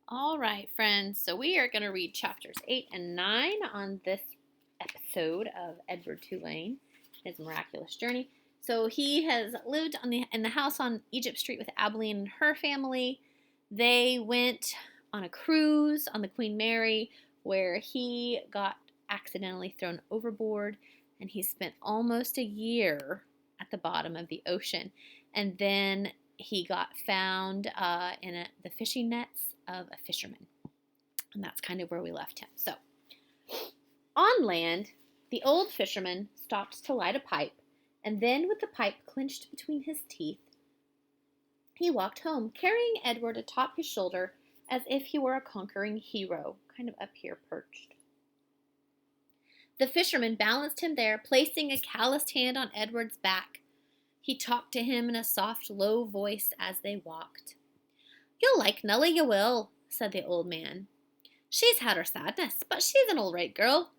All right, friends. So we are going to read chapters 8 and 9 on this episode of Edward Tulane, his miraculous journey. So he has lived in the house on Egypt Street with Abilene and her family. They went on a cruise on the Queen Mary where he got accidentally thrown overboard, and he spent almost a year at the bottom of the ocean. And then he got found in the fishing nets of a fisherman. And that's kind of where we left him. So, on land, the old fisherman stopped to light a pipe, and then, with the pipe clenched between his teeth, he walked home, carrying Edward atop his shoulder as if he were a conquering hero, kind of up here perched. The fisherman balanced him there, placing a calloused hand on Edward's back. He talked to him in a soft, low voice as they walked. "You'll like Nellie, you will," said the old man. "She's had her sadness, but she's an all right girl."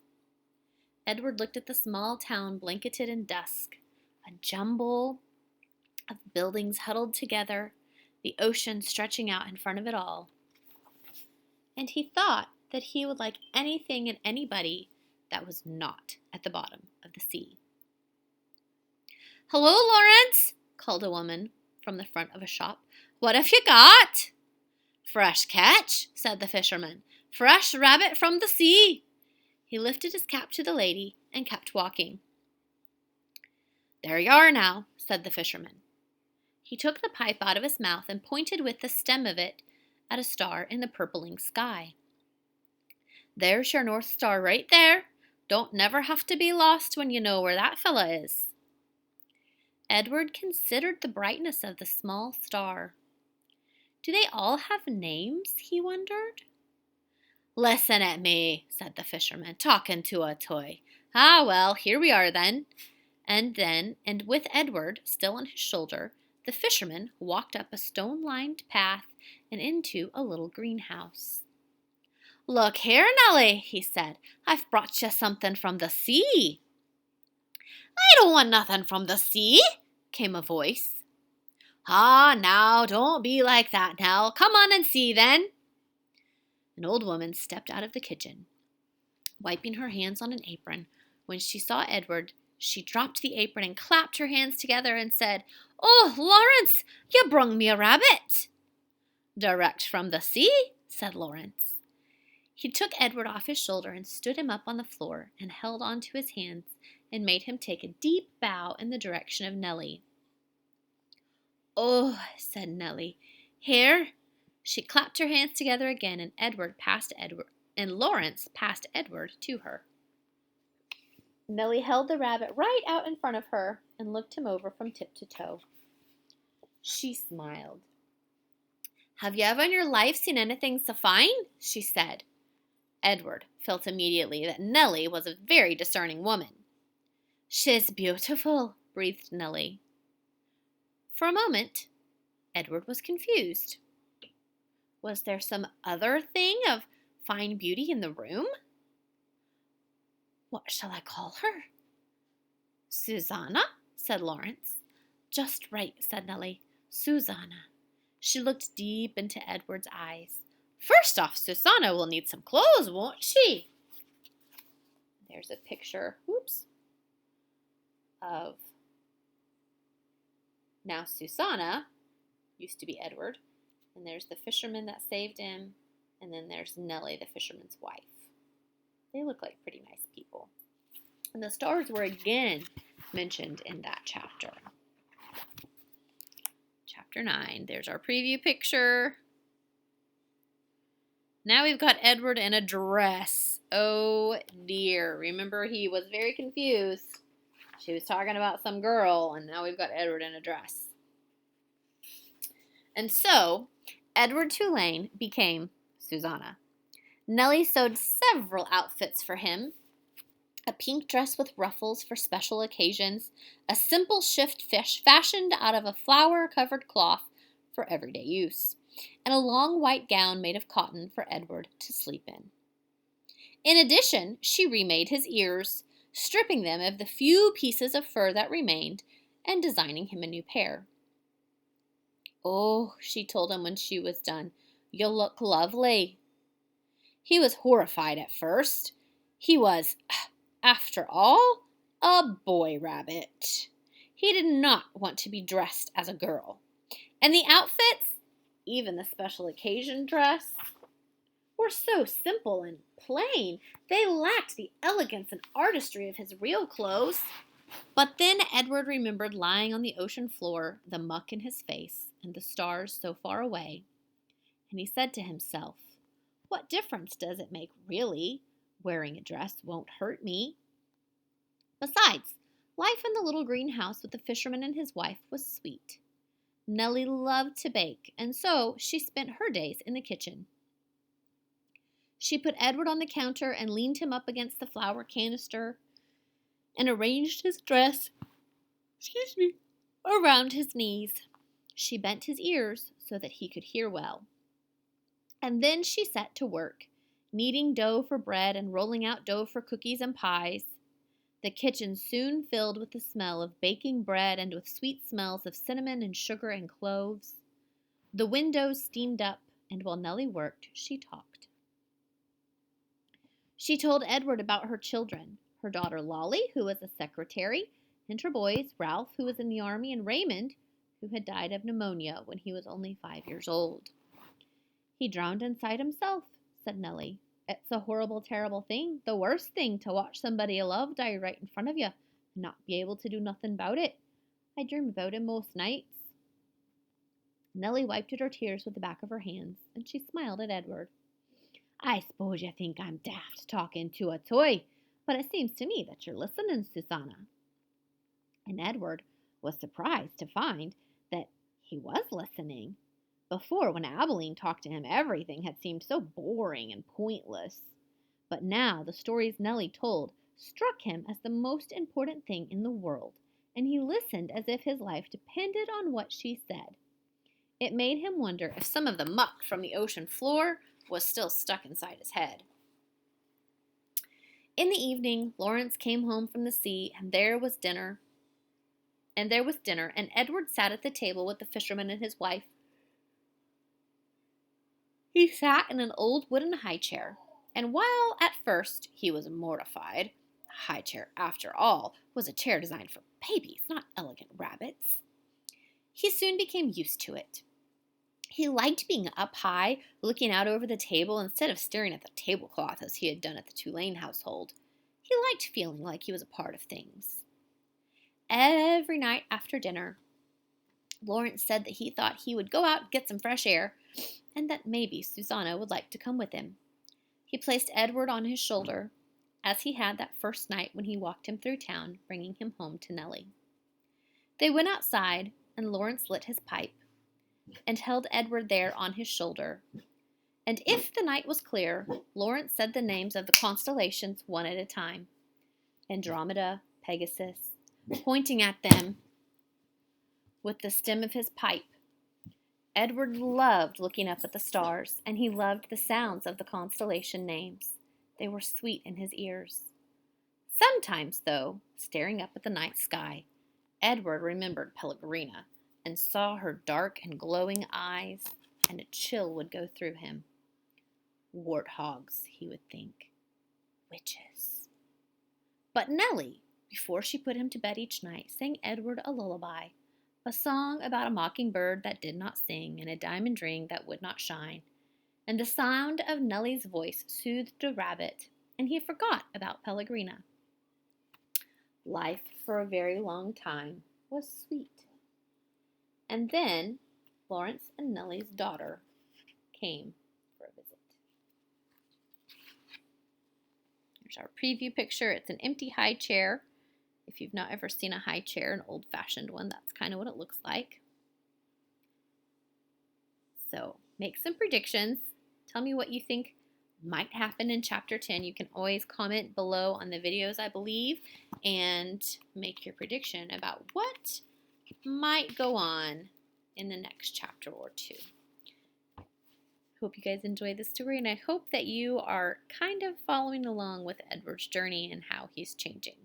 Edward looked at the small town blanketed in dusk, a jumble of buildings huddled together, the ocean stretching out in front of it all. And he thought that he would like anything and anybody that was not at the bottom of the sea. "Hello, Lawrence," called a woman from the front of a shop. "What have you got?" "Fresh catch," said the fisherman. "Fresh rabbit from the sea." He lifted his cap to the lady and kept walking. "There you are now," said the fisherman. He took the pipe out of his mouth and pointed with the stem of it at a star in the purpling sky. "There's your North Star right there. Don't never have to be lost when you know where that fella is." Edward considered the brightness of the small star. "Do they all have names?" he wondered. "Listen at me," said the fisherman, "talking to a toy. Ah, well, here we are then." And with Edward still on his shoulder, the fisherman walked up a stone-lined path and into a little greenhouse. "Look here, Nellie," he said. "I've brought you something from the sea." "I don't want nothing from the sea," came a voice. "Ah, now, don't be like that now. Come on and see, then." An old woman stepped out of the kitchen, wiping her hands on an apron. When she saw Edward, she dropped the apron and clapped her hands together and said, "Oh, Lawrence, you brung me a rabbit." "Direct from the sea," said Lawrence. He took Edward off his shoulder and stood him up on the floor and held on to his hands and made him take a deep bow in the direction of Nellie. "Oh," said Nellie. "Here." She clapped her hands together again, and Lawrence passed Edward to her. Nellie held the rabbit right out in front of her and looked him over from tip to toe. She smiled. "Have you ever in your life seen anything so fine?" she said. Edward felt immediately that Nellie was a very discerning woman. "She's beautiful," breathed Nellie. For a moment, Edward was confused. Was there some other thing of fine beauty in the room? "What shall I call her?" "Susanna," said Lawrence. "Just right," said Nellie. "Susanna." She looked deep into Edward's eyes. "First off, Susanna will need some clothes, won't she?" There's a picture, of now Susanna, used to be Edward, and there's the fisherman that saved him, and then there's Nellie, the fisherman's wife. They look like pretty nice people. And the stars were again mentioned in that chapter. Chapter 9, there's our preview picture. Now we've got Edward in a dress. Oh dear. Remember, he was very confused. She was talking about some girl, and now we've got Edward in a dress. And so, Edward Tulane became Susanna. Nellie sewed several outfits for him. A pink dress with ruffles for special occasions, a simple shift fashioned out of a flower-covered cloth for everyday use, and a long white gown made of cotton for Edward to sleep in. In addition, she remade his ears, stripping them of the few pieces of fur that remained and designing him a new pair. "Oh," she told him when she was done, You look lovely." He was horrified at first. He was, after all, a boy rabbit. He did not want to be dressed as a girl. And the outfits, even the special occasion dress, were so simple and plain, they lacked the elegance and artistry of his real clothes. But then Edward remembered lying on the ocean floor, the muck in his face, and the stars so far away. And he said to himself, "What difference does it make, really? Wearing a dress won't hurt me." Besides, life in the little greenhouse with the fisherman and his wife was sweet. Nellie loved to bake, and so she spent her days in the kitchen. She put Edward on the counter and leaned him up against the flour canister and arranged his dress, around his knees. She bent his ears so that he could hear well. And then she set to work, kneading dough for bread and rolling out dough for cookies and pies. The kitchen soon filled with the smell of baking bread and with sweet smells of cinnamon and sugar and cloves. The windows steamed up, and while Nellie worked, she talked. She told Edward about her children, her daughter Lolly, who was a secretary, and her boys, Ralph, who was in the army, and Raymond, who had died of pneumonia when he was only 5 years old. "He drowned inside himself," said Nellie. "It's a horrible, terrible thing, the worst thing, to watch somebody you love die right in front of you and not be able to do nothing about it. I dream about him most nights." Nellie wiped at her tears with the back of her hands, and she smiled at Edward. "I suppose you think I'm daft talking to a toy, but it seems to me that you're listening, Susanna." And Edward was surprised to find that he was listening. Before, when Abilene talked to him, everything had seemed so boring and pointless. But now the stories Nellie told struck him as the most important thing in the world, and he listened as if his life depended on what she said. It made him wonder if some of the muck from the ocean floor was still stuck inside his head. In the evening, Lawrence came home from the sea, and there was dinner. And Edward sat at the table with the fisherman and his wife. He sat in an old wooden high chair, and while at first he was mortified, a high chair, after all, was a chair designed for babies, not elegant rabbits, he soon became used to it. He liked being up high, looking out over the table instead of staring at the tablecloth as he had done at the Tulane household. He liked feeling like he was a part of things. Every night after dinner, Lawrence said that he thought he would go out and get some fresh air, and that maybe Susanna would like to come with him. He placed Edward on his shoulder, as he had that first night when he walked him through town, bringing him home to Nellie. They went outside, and Lawrence lit his pipe and held Edward there on his shoulder. And if the night was clear, Lawrence said the names of the constellations one at a time. Andromeda, Pegasus, pointing at them with the stem of his pipe. Edward loved looking up at the stars, and he loved the sounds of the constellation names. They were sweet in his ears. Sometimes, though, staring up at the night sky, Edward remembered Pellegrina and saw her dark and glowing eyes, and a chill would go through him. Warthogs, he would think. Witches. But Nellie, before she put him to bed each night, sang Edward a lullaby, a song about a mockingbird that did not sing and a diamond ring that would not shine. And the sound of Nellie's voice soothed a rabbit, and he forgot about Pellegrina. Life for a very long time was sweet. And then Lawrence and Nellie's daughter came for a visit. Here's our preview picture. It's an empty high chair. If you've not ever seen a high chair, an old-fashioned one, that's kind of what it looks like. So make some predictions. Tell me what you think might happen in Chapter 10. You can always comment below on the videos, I believe, and make your prediction about what might go on in the next chapter or two. Hope you guys enjoyed this story, and I hope that you are kind of following along with Edward's journey and how he's changing.